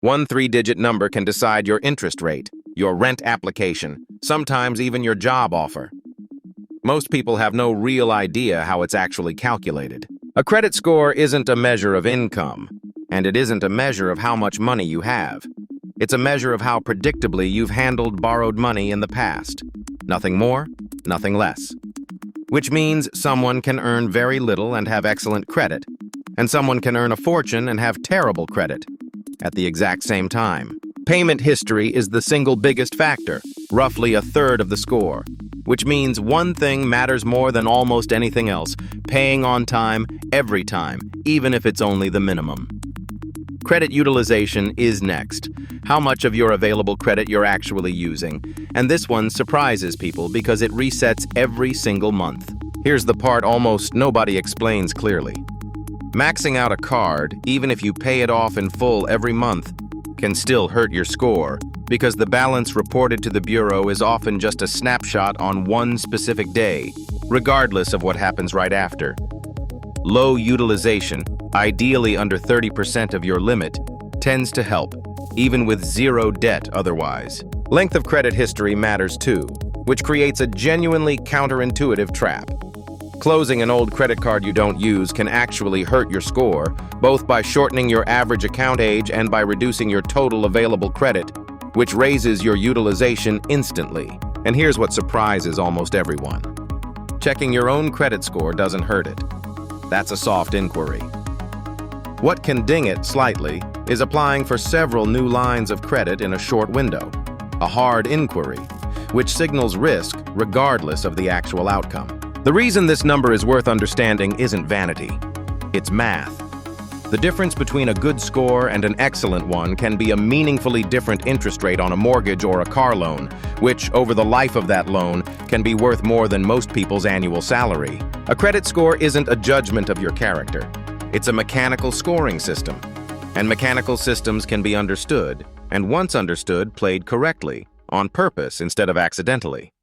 One three-digit number can decide your interest rate, your rent application, sometimes even your job offer. Most people have no real idea how it's actually calculated. A credit score isn't a measure of income, and it isn't a measure of how much money you have. It's a measure of how predictably you've handled borrowed money in the past. Nothing more, nothing less. Which means someone can earn very little and have excellent credit, and someone can earn a fortune and have terrible credit at the exact same time. Payment history is the single biggest factor, roughly a third of the score, which means one thing matters more than almost anything else: paying on time, every time, even if it's only the minimum. Credit utilization is next. How much of your available credit you're actually using. And this one surprises people because it resets every single month. Here's the part almost nobody explains clearly. Maxing out a card, even if you pay it off in full every month, can still hurt your score because the balance reported to the bureau is often just a snapshot on one specific day, regardless of what happens right after. Low utilization, ideally under 30% of your limit, tends to help, even with zero debt otherwise. Length of credit history matters too, which creates a genuinely counterintuitive trap. Closing an old credit card you don't use can actually hurt your score, both by shortening your average account age and by reducing your total available credit, which raises your utilization instantly. And here's what surprises almost everyone. Checking your own credit score doesn't hurt it. That's a soft inquiry. What can ding it slightly is applying for several new lines of credit in a short window, a hard inquiry, which signals risk regardless of the actual outcome. The reason this number is worth understanding isn't vanity, it's math. The difference between a good score and an excellent one can be a meaningfully different interest rate on a mortgage or a car loan, which, over the life of that loan, can be worth more than most people's annual salary. A credit score isn't a judgment of your character. It's a mechanical scoring system. And mechanical systems can be understood, and once understood, played correctly, on purpose instead of accidentally.